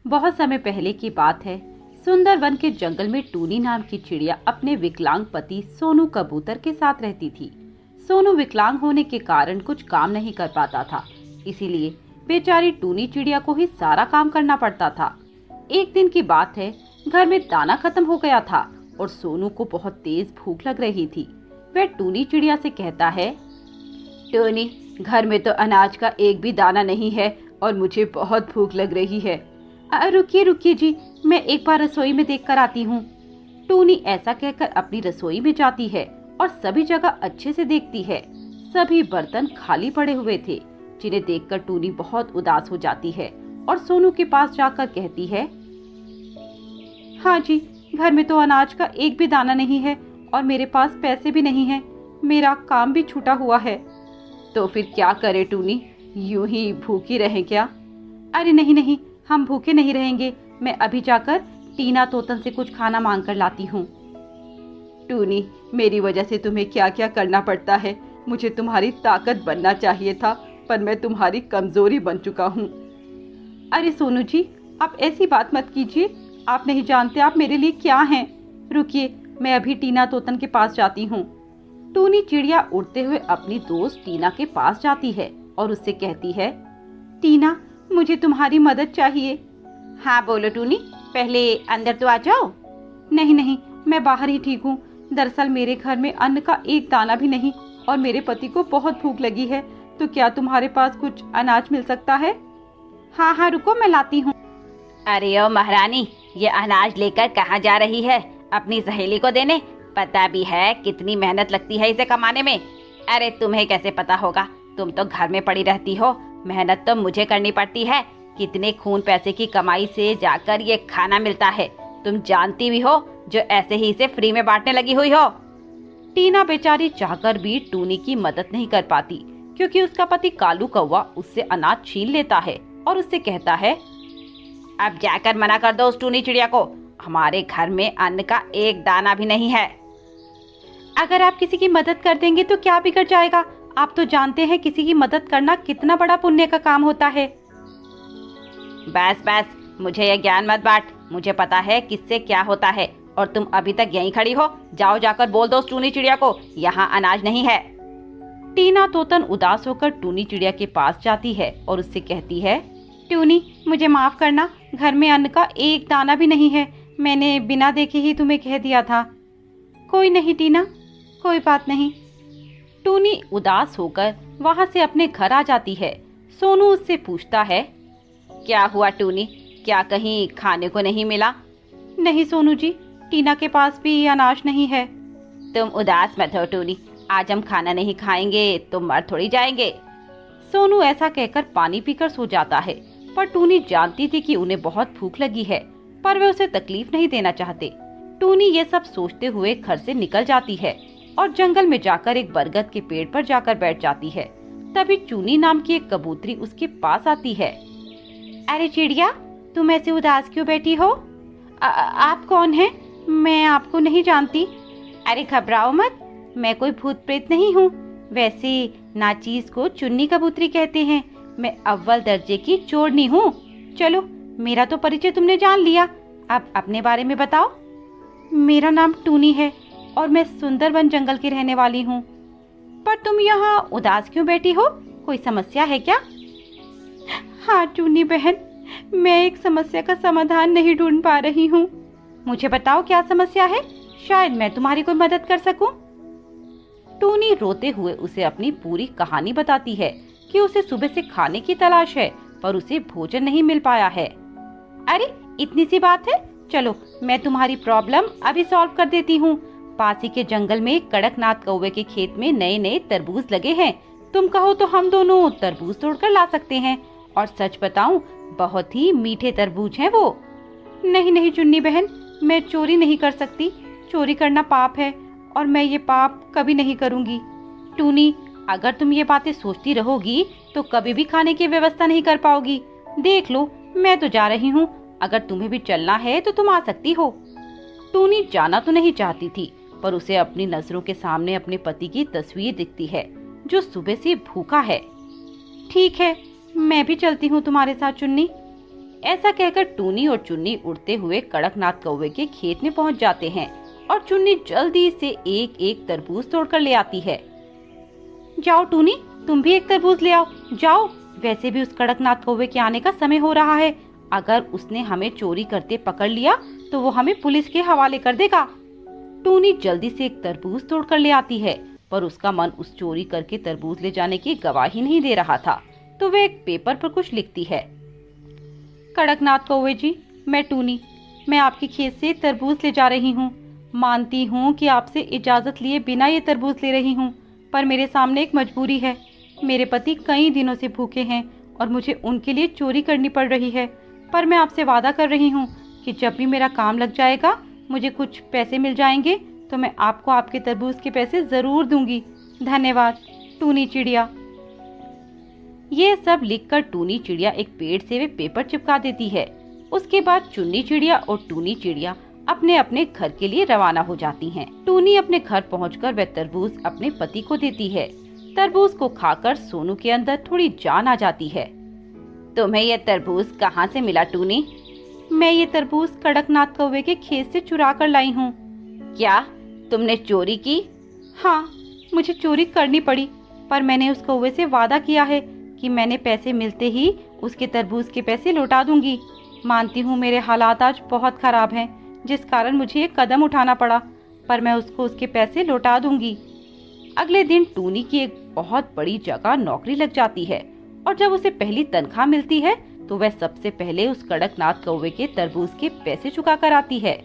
बहुत समय पहले की बात है। सुंदरवन के जंगल में टूनी नाम की चिड़िया अपने विकलांग पति सोनू कबूतर के साथ रहती थी। सोनू विकलांग होने के कारण कुछ काम नहीं कर पाता था, इसीलिए बेचारी टूनी चिड़िया को ही सारा काम करना पड़ता था। एक दिन की बात है, घर में दाना खत्म हो गया था और सोनू को बहुत तेज भूख लग रही थी। वह टूनी चिड़िया से कहता है, टूनी, घर में तो अनाज का एक भी दाना नहीं है और मुझे बहुत भूख लग रही है। रुकिए रुकिए जी, मैं एक बार रसोई में देख कर आती हूँ। टूनी ऐसा कहकर अपनी रसोई में जाती है और सभी जगह अच्छे से देखती है। सभी बर्तन खाली पड़े हुए थे, जिन्हें देखकर टूनी बहुत उदास हो जाती है और सोनू के पास जाकर कहती है, हाँ जी, घर में तो अनाज का एक भी दाना नहीं है और मेरे पास पैसे भी नहीं है। मेरा काम भी छूटा हुआ है। तो फिर क्या करे टूनी, यूं ही भूखी रहें क्या? अरे नहीं नहीं, हम भूखे नहीं रहेंगे। मैं अभी जाकर टीना तोतन से कुछ खाना मांग कर लाती हूँ। टूनी, मेरी वजह से तुम्हें क्या क्या करना पड़ता है। मुझे तुम्हारी ताकत बनना चाहिए था, पर मैं तुम्हारी कमजोरी बन चुका हूँ। अरे सोनू जी, आप ऐसी बात मत कीजिए। आप नहीं जानते आप मेरे लिए क्या हैं। रुकिए, मैं अभी टीना तोतन के पास जाती हूँ। टूनी चिड़िया उड़ते हुए अपनी दोस्त टीना के पास जाती है और उससे कहती है, टीना, मुझे तुम्हारी मदद चाहिए। हाँ बोलो टूनी, पहले अंदर तो आ जाओ। नहीं नहीं, मैं बाहर ही ठीक हूँ। दरअसल मेरे घर में अन्न का एक दाना भी नहीं और मेरे पति को बहुत भूख लगी है। तो क्या तुम्हारे पास कुछ अनाज मिल सकता है? हाँ हाँ रुको, मैं लाती हूँ। अरे ओ महारानी, ये अनाज लेकर कहाँ जा रही है? अपनी सहेली को देने? पता भी है कितनी मेहनत लगती है इसे कमाने में। अरे तुम्हें कैसे पता होगा, तुम तो घर में पड़ी रहती हो। मेहनत तो मुझे करनी पड़ती है। कितने खून पैसे की कमाई से जाकर ये खाना मिलता है, तुम जानती भी हो, जो ऐसे ही इसे फ्री में बांटने लगी हुई हो। टीना बेचारी चाहकर भी टूनी की मदद नहीं कर पाती, क्योंकि उसका पति कालू कौवा उससे अनाज छीन लेता है और उससे कहता है, अब जाकर मना कर दो उस टूनी चिड़िया को, हमारे घर में अन्न का एक दाना भी नहीं है। अगर आप किसी की मदद कर देंगे तो क्या बिगड़ जाएगा? आप तो जानते हैं किसी की मदद करना कितना बड़ा पुण्य का काम होता है। बस बस, मुझे ये ज्ञान मत बांट। मुझे पता है किससे क्या होता है और तुम अभी तक यहीं खड़ी हो। जाओ, जाकर बोल दो उस टूनी चिड़िया को, यहाँ अनाज नहीं है। टीना तोतन उदास होकर टूनी चिड़िया के पास जाती है और उससे कहती है, टूनी, मुझे माफ करना, घर में अन्न का एक दाना भी नहीं है। मैंने बिना देखे ही तुम्हें कह दिया था। कोई नहीं टीना, कोई बात नहीं। टूनी उदास होकर वहां से अपने घर आ जाती है। सोनू उससे पूछता है, क्या हुआ टूनी, क्या कहीं खाने को नहीं मिला? नहीं सोनू जी, टीना के पास भी अनाज नहीं है। तुम उदास मत हो टूनी, आज हम खाना नहीं खाएंगे तो मर थोड़ी जाएंगे। सोनू ऐसा कहकर पानी पीकर सो जाता है, पर टूनी जानती थी कि उन्हें बहुत भूख लगी है, पर वे उसे तकलीफ नहीं देना चाहते। टूनी ये सब सोचते हुए घर से निकल जाती है और जंगल में जाकर एक बरगद के पेड़ पर जाकर बैठ जाती है। तभी चूनी नाम की एक कबूतरी उसके पास आती है। अरे चिड़िया, तुम ऐसे उदास क्यों बैठी हो? आप कौन हैं? मैं आपको नहीं जानती। अरे घबराओ मत, मैं कोई भूत प्रेत नहीं हूँ। वैसे नाचीज को चुन्नी कबूतरी कहते हैं। मैं अव्वल दर्जे की चोरनी हूँ। चलो, मेरा तो परिचय तुमने जान लिया, अब अपने बारे में बताओ। मेरा नाम टूनी है और मैं सुंदरवन जंगल की रहने वाली हूँ। पर तुम यहाँ उदास क्यों बैठी हो? कोई समस्या है क्या? हाँ टूनी बहन, मैं एक समस्या का समाधान नहीं ढूंढ पा रही हूँ। मुझे बताओ क्या समस्या है, शायद मैं तुम्हारी कोई मदद कर सकूं। टूनी रोते हुए उसे अपनी पूरी कहानी बताती है कि उसे सुबह से खाने की तलाश है, पर उसे भोजन नहीं मिल पाया है। अरे इतनी सी बात है, चलो मैं तुम्हारी प्रॉब्लम अभी सॉल्व कर देती हूँ। पास ही के जंगल में कड़कनाथ कौवे के खेत में नए नए तरबूज लगे हैं। तुम कहो तो हम दोनों तरबूज तोड़कर ला सकते हैं, और सच बताऊं, बहुत ही मीठे तरबूज हैं वो। नहीं नहीं चुन्नी बहन, मैं चोरी नहीं कर सकती। चोरी करना पाप है और मैं ये पाप कभी नहीं करूंगी। टूनी, अगर तुम ये बातें सोचती रहोगी तो कभी भी खाने की व्यवस्था नहीं कर पाओगी। देख लो, मैं तो जा रही हूँ, अगर तुम्हें भी चलना है तो तुम आ सकती हो। टूनी जाना तो नहीं चाहती थी, पर उसे अपनी नजरों के सामने अपने पति की तस्वीर दिखती है, जो सुबह से भूखा है। ठीक है, मैं भी चलती हूँ तुम्हारे साथ चुन्नी। ऐसा कहकर टूनी और चुन्नी उड़ते हुए कड़कनाथ कौवे के खेत में पहुंच जाते हैं और चुन्नी जल्दी से एक एक तरबूज तोड़कर ले आती है। जाओ टूनी, तुम भी एक तरबूज ले आओ, जाओ। वैसे भी उस कड़कनाथ कौवे के आने का समय हो रहा है। अगर उसने हमें चोरी करते पकड़ लिया तो वो हमें पुलिस के हवाले कर देगा। टूनी जल्दी से एक तरबूज तोड़कर ले आती है, पर उसका मन उस चोरी करके तरबूज ले जाने की गवाही नहीं दे रहा था, तो वह एक पेपर पर कुछ लिखती है। कड़कनाथ कौवे जी, मैं टूनी, मैं आपके खेत से तरबूज ले जा रही हूँ। मानती हूँ कि आपसे इजाजत लिए बिना ये तरबूज ले रही हूँ, पर मेरे सामने एक मजबूरी है। मेरे पति कई दिनों से भूखे हैं और मुझे उनके लिए चोरी करनी पड़ रही है, पर मैं आपसे वादा कर रही हूँ कि जब भी मेरा काम लग जाएगा, मुझे कुछ पैसे मिल जाएंगे तो मैं आपको आपके तरबूज के पैसे जरूर दूंगी। धन्यवाद, टूनी चिड़िया। ये सब लिखकर टूनी चिड़िया एक पेड़ से वे पेपर चिपका देती है। उसके बाद चुन्नी चिड़िया और टूनी चिड़िया अपने अपने घर के लिए रवाना हो जाती हैं। टूनी अपने घर पहुंचकर वह तरबूज अपने पति को देती है। तरबूज को खाकर सोनू के अंदर थोड़ी जान आ जाती है। तुम्हें ये तरबूज कहाँ से मिला टूनी? मैं ये तरबूज कड़कनाथ कौवे के खेत से चुरा कर लाई हूँ। क्या तुमने चोरी की? हाँ, मुझे चोरी करनी पड़ी, पर मैंने उस कौवे से वादा किया है कि मैंने पैसे मिलते ही उसके तरबूज के पैसे लौटा दूंगी। मानती हूँ मेरे हालात आज बहुत खराब हैं, जिस कारण मुझे एक कदम उठाना पड़ा, पर मैं उसको उसके पैसे लौटा दूंगी। अगले दिन टूनी की एक बहुत बड़ी जगह नौकरी लग जाती है और जब उसे पहली तनख्वाह मिलती है तो वह सबसे पहले उस कड़कनाथ कौवे के तरबूज के पैसे चुका कर आती है।